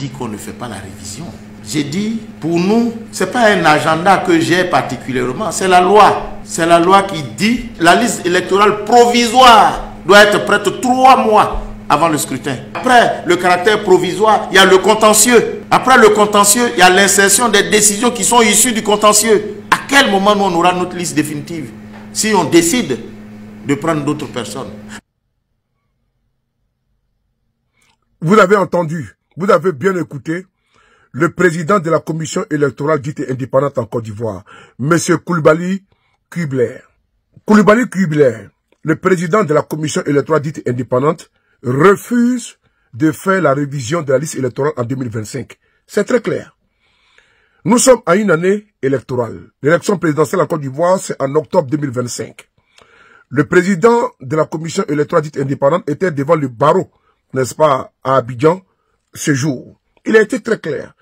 dit qu'on ne fait pas la révision. J'ai dit, pour nous, ce n'est pas un agenda que j'ai particulièrement, c'est la loi. C'est la loi qui dit la liste électorale provisoire doit être prête 3 mois avant le scrutin. Après le caractère provisoire, il y a le contentieux. Après le contentieux, il y a l'insertion des décisions qui sont issues du contentieux. À quel moment nous on aura notre liste définitive si on décide de prendre d'autres personnes? Vous avez entendu, vous avez bien écouté le président de la commission électorale dite indépendante en Côte d'Ivoire, M. Coulibaly Kubler. Coulibaly Kubler, le président de la commission électorale dite indépendante, refuse de faire la révision de la liste électorale en 2025. C'est très clair. Nous sommes à une année électorale. L'élection présidentielle en Côte d'Ivoire, c'est en octobre 2025. Le président de la commission électorale dite indépendante était devant le barreau, n'est-ce pas, à Abidjan, ce jour. Il a été très clair.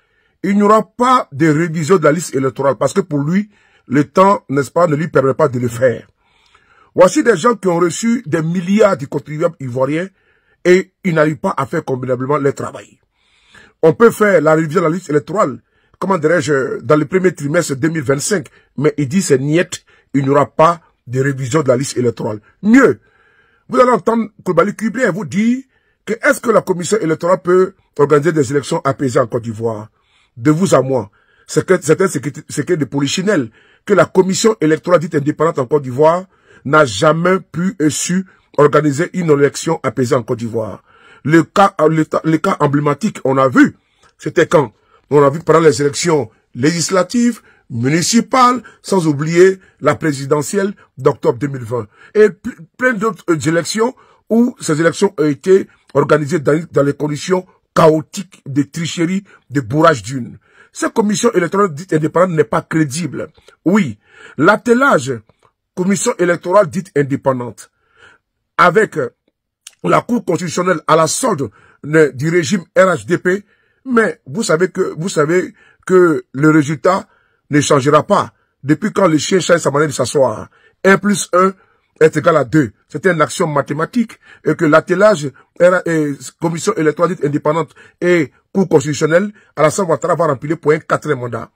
Il n'y aura pas de révision de la liste électorale parce que pour lui, le temps, n'est-ce pas, ne lui permet pas de le faire. Voici des gens qui ont reçu des milliards de contribuables ivoiriens et ils n'arrivent pas à faire convenablement leur travail. On peut faire la révision de la liste électorale, comment dirais-je, dans le premier trimestre 2025, mais il dit c'est niet, il n'y aura pas de révision de la liste électorale. Mieux, vous allez entendre Coulibaly Kubler vous dire que est-ce que la commission électorale peut organiser des élections apaisées en Côte d'Ivoire? De vous à moi, c'est un secret de polichinelle que la commission électorale dite indépendante en Côte d'Ivoire n'a jamais pu et su organiser une élection apaisée en Côte d'Ivoire. Le cas emblématique, on a vu, c'était quand? On a vu pendant les élections législatives, municipales, sans oublier la présidentielle d'octobre 2020. Et plein d'autres élections où ces élections ont été organisées dans les conditions chaotiques de tricherie, de bourrage d'urnes. Cette commission électorale dite indépendante n'est pas crédible. Oui, l'attelage commission électorale dite indépendante avec la Cour constitutionnelle à la solde du régime RHDP, mais vous savez que le résultat ne changera pas. Depuis quand le chien change sa manière de s'asseoir, 1 plus 1 est égal à 2. C'est une action mathématique et que l'attelage commission électorale dite indépendante et Cour constitutionnelle Alassane Ouattara va remplir pour un 4e mandat.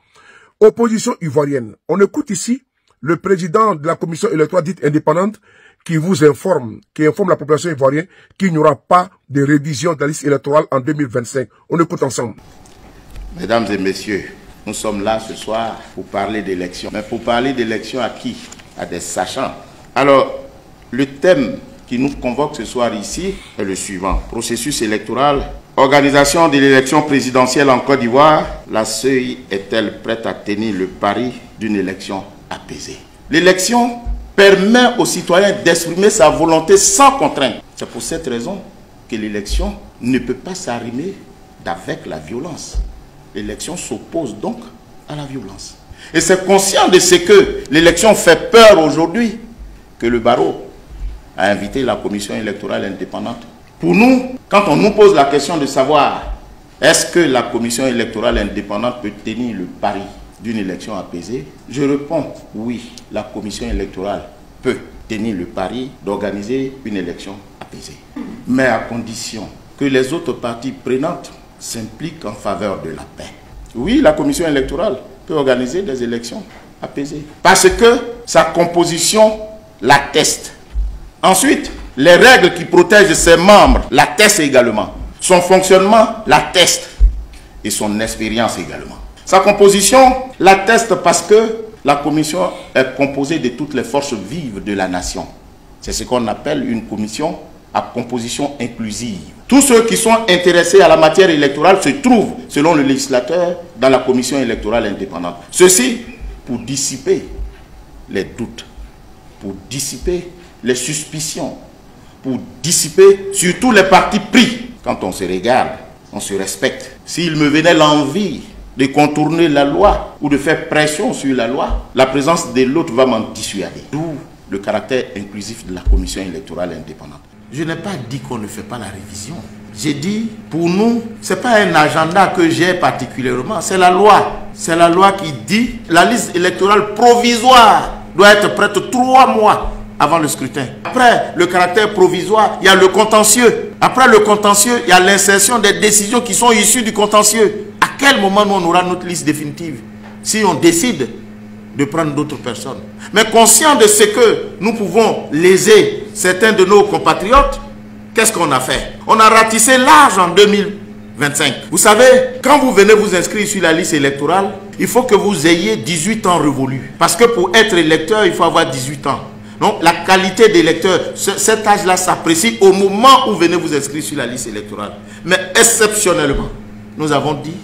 Opposition ivoirienne. On écoute ici le président de la commission électorale dite indépendante qui vous informe, qui informe la population ivoirienne qu'il n'y aura pas de révision de la liste électorale en 2025. On écoute ensemble. Mesdames et messieurs, nous sommes là ce soir pour parler d'élections. Mais pour parler d'élections à qui? À des sachants. Alors, le thème qui nous convoque ce soir ici est le suivant. Processus électoral, organisation de l'élection présidentielle en Côte d'Ivoire. La CEI est-elle prête à tenir le pari d'une élection apaisée? L'élection permet aux citoyens d'exprimer sa volonté sans contrainte. C'est pour cette raison que l'élection ne peut pas s'arrimer d'avec la violence. L'élection s'oppose donc à la violence. Et c'est conscient de ce que l'élection fait peur aujourd'hui que le barreau a invité la commission électorale indépendante. Pour nous, quand on nous pose la question de savoir est-ce que la commission électorale indépendante peut tenir le pari d'une élection apaisée, je réponds oui, la commission électorale peut tenir le pari d'organiser une élection apaisée. Mais à condition que les autres parties prenantes s'impliquent en faveur de la paix. Oui, la commission électorale peut organiser des élections apaisées parce que sa composition l'atteste. Ensuite, les règles qui protègent ses membres l'attestent également. Son fonctionnement l'atteste et son expérience également. Sa composition l'atteste parce que la commission est composée de toutes les forces vives de la nation. C'est ce qu'on appelle une commission à composition inclusive. Tous ceux qui sont intéressés à la matière électorale se trouvent, selon le législateur, dans la commission électorale indépendante. Ceci pour dissiper les doutes, pour dissiper les suspicions, pour dissiper surtout les partis pris. Quand on se regarde, on se respecte. S'il me venait l'envie de contourner la loi ou de faire pression sur la loi, la présence de l'autre va m'en dissuader. D'où le caractère inclusif de la commission électorale indépendante. Je n'ai pas dit qu'on ne fait pas la révision. J'ai dit, pour nous, ce n'est pas un agenda que j'ai particulièrement, c'est la loi. C'est la loi qui dit la liste électorale provisoire doit être prête 3 mois avant le scrutin. Après le caractère provisoire, il y a le contentieux. Après le contentieux, il y a l'insertion des décisions qui sont issues du contentieux. À quel moment nous on aura notre liste définitive si on décide de prendre d'autres personnes? Mais conscient de ce que nous pouvons léser certains de nos compatriotes, qu'est-ce qu'on a fait? On a ratissé large en 2025. Vous savez, quand vous venez vous inscrire sur la liste électorale, il faut que vous ayez 18 ans révolus. Parce que pour être électeur, il faut avoir 18 ans. Donc la qualité d'électeur, cet âge-là s'apprécie au moment où vous venez vous inscrire sur la liste électorale. Mais exceptionnellement, nous avons dit,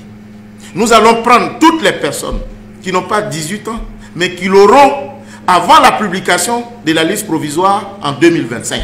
nous allons prendre toutes les personnes qui n'ont pas 18 ans, mais qui l'auront avant la publication de la liste provisoire en 2025.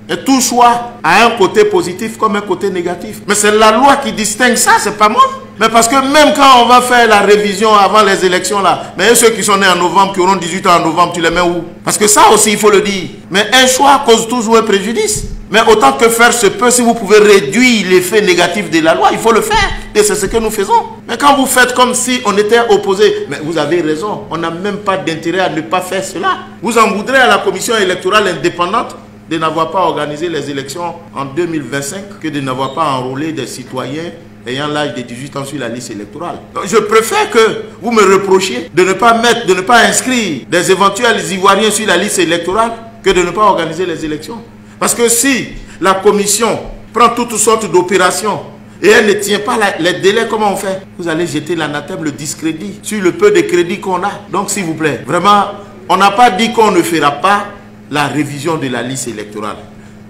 Et tout choix a un côté positif comme un côté négatif. Mais c'est la loi qui distingue ça, c'est pas moi. Mais parce que même quand on va faire la révision avant les élections là, mais ceux qui sont nés en novembre, qui auront 18 ans en novembre, tu les mets où? Parce que ça aussi, il faut le dire. Mais un choix cause toujours un préjudice. Mais autant que faire se peut, si vous pouvez réduire l'effet négatif de la loi, il faut le faire. Et c'est ce que nous faisons. Mais quand vous faites comme si on était opposés, mais vous avez raison, on n'a même pas d'intérêt à ne pas faire cela. Vous en voudrez à la commission électorale indépendante de n'avoir pas organisé les élections en 2025 que de n'avoir pas enrôlé des citoyens ayant l'âge de 18 ans sur la liste électorale. Donc, je préfère que vous me reprochiez de ne pas mettre, de ne pas inscrire des éventuels Ivoiriens sur la liste électorale que de ne pas organiser les élections. Parce que si la commission prend toutes sortes d'opérations et elle ne tient pas les délais, comment on fait? Vous allez jeter l'anathème, le discrédit sur le peu de crédit qu'on a. Donc s'il vous plaît, vraiment, on n'a pas dit qu'on ne fera pas la révision de la liste électorale.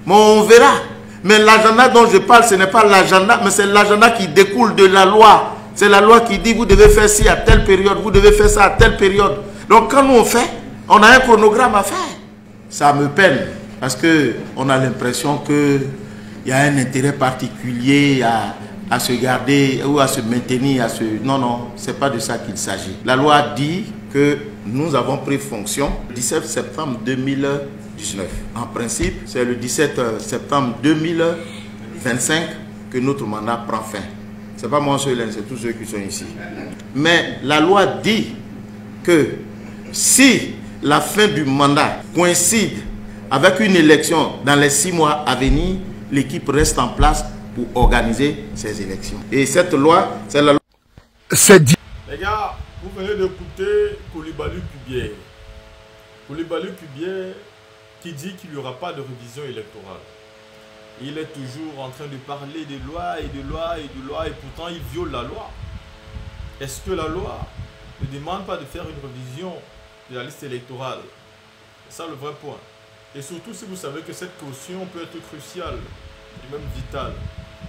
Mais on verra. Mais l'agenda dont je parle, ce n'est pas l'agenda, mais c'est l'agenda qui découle de la loi. C'est la loi qui dit vous devez faire ci à telle période, vous devez faire ça à telle période. Donc quand nous on fait, on a un chronogramme à faire. Ça me peine parce qu'on a l'impression qu'il y a un intérêt particulier à se garder ou à se maintenir. Non, non, ce n'est pas de ça qu'il s'agit. La loi dit que nous avons pris fonction le 17 septembre 2019. En principe, c'est le 17 septembre 2025 que notre mandat prend fin. Ce n'est pas moi seul, c'est tous ceux qui sont ici. Mais la loi dit que si la fin du mandat coïncide avec une élection dans les 6 mois à venir, l'équipe reste en place pour organiser ces élections. Et cette loi, c'est la loi... C'est dit. Les gars, vous venez d'écouter Coulibaly Kubière. Coulibaly Kubière qui dit qu'il n'y aura pas de révision électorale. Il est toujours en train de parler de loi et de loi et de loi et pourtant il viole la loi. Est-ce que la loi ne demande pas de faire une révision de la liste électorale? C'est ça le vrai point. Et surtout si vous savez que cette caution peut être cruciale et même vitale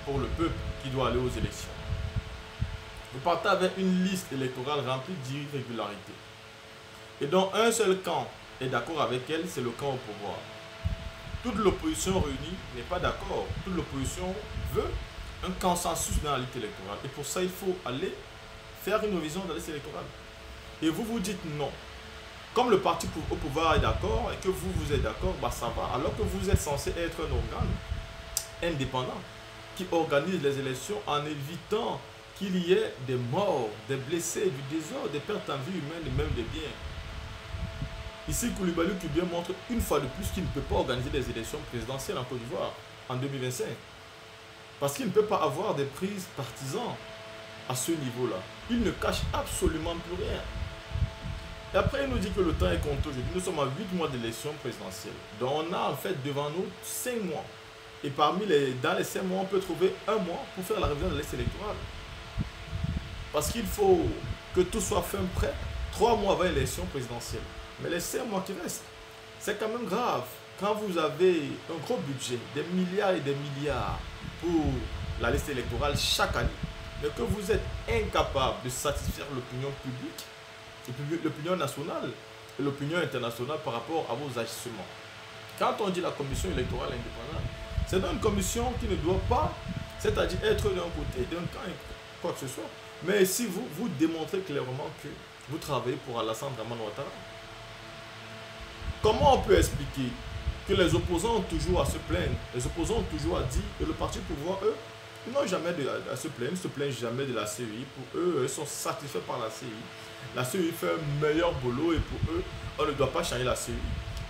pour le peuple qui doit aller aux élections. Vous partez avec une liste électorale remplie d'irrégularités. Et dont un seul camp est d'accord avec elle, c'est le camp au pouvoir. Toute l'opposition réunie n'est pas d'accord. Toute l'opposition veut un consensus dans la liste électorale. Et pour ça, il faut aller faire une révision de la liste électorale. Et vous vous dites non. Comme le parti au pouvoir est d'accord et que vous êtes d'accord, bah ça va. Alors que vous êtes censé être un organe indépendant qui organise les élections en évitant qu'il y ait des morts, des blessés, du désordre, des pertes en vie humaine et même des biens. Ici, Coulibaly Kubière montre une fois de plus qu'il ne peut pas organiser des élections présidentielles en Côte d'Ivoire en 2025. Parce qu'il ne peut pas avoir des prises partisans à ce niveau-là. Il ne cache absolument plus rien. Et après, il nous dit que le temps est compté aujourd'hui. Nous sommes à 8 mois d'élection présidentielle. Donc, on a en fait devant nous 5 mois. Et dans les 5 mois, on peut trouver 1 mois pour faire la révision de la liste électorale. Parce qu'il faut que tout soit fin prêt 3 mois avant l'élection présidentielle. Mais les 5 mois qui restent, c'est quand même grave. Quand vous avez un gros budget, des milliards et des milliards pour la liste électorale chaque année, mais que vous êtes incapable de satisfaire l'opinion publique, l'opinion nationale et l'opinion internationale par rapport à vos agissements. Quand on dit la commission électorale indépendante, c'est une commission qui ne doit pas, c'est-à-dire être d'un côté, d'un camp, quoi que ce soit. Mais si vous démontrez clairement que vous travaillez pour Alassane Dramane Ouattara, comment on peut expliquer que les opposants ont toujours à se plaindre, les opposants ont toujours à dire, et le parti pouvoir, eux, ils n'ont jamais à se plaindre, ils ne se plaignent jamais de la CEI. Pour eux, ils sont satisfaits par la CEI. La CEI fait un meilleur boulot et pour eux, on ne doit pas changer la CEI.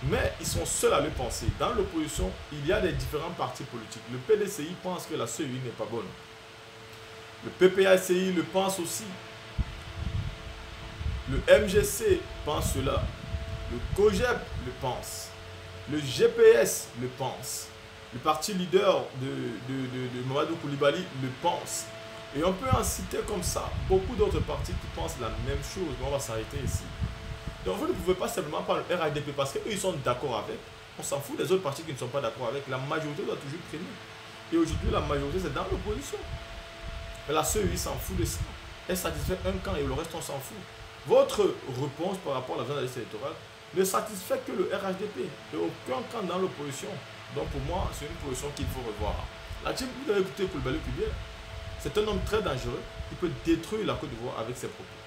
Mais ils sont seuls à le penser. Dans l'opposition, il y a des différents partis politiques. Le PDCI pense que la CEI n'est pas bonne. Le PPACI le pense aussi. Le MGC pense cela. Le COGEP le pense. Le GPS le pense. Le parti leader de Mamadou Koulibaly le pense. Et on peut en citer comme ça beaucoup d'autres partis qui pensent la même chose. Mais on va s'arrêter ici. Donc vous ne pouvez pas simplement parler le RHDP parce qu'eux ils sont d'accord avec. On s'en fout des autres partis qui ne sont pas d'accord avec. La majorité doit toujours primer. Et aujourd'hui la majorité c'est dans l'opposition. Mais la CEI s'en fout de ça. Elle satisfait un camp et le reste on s'en fout. Votre réponse par rapport à la liste électorale ne satisfait que le RHDP et aucun camp dans l'opposition. Donc pour moi, c'est une position qu'il faut revoir. La team, vous avez écouté Koulibaly Kubier, c'est un homme très dangereux qui peut détruire la Côte d'Ivoire avec ses propos.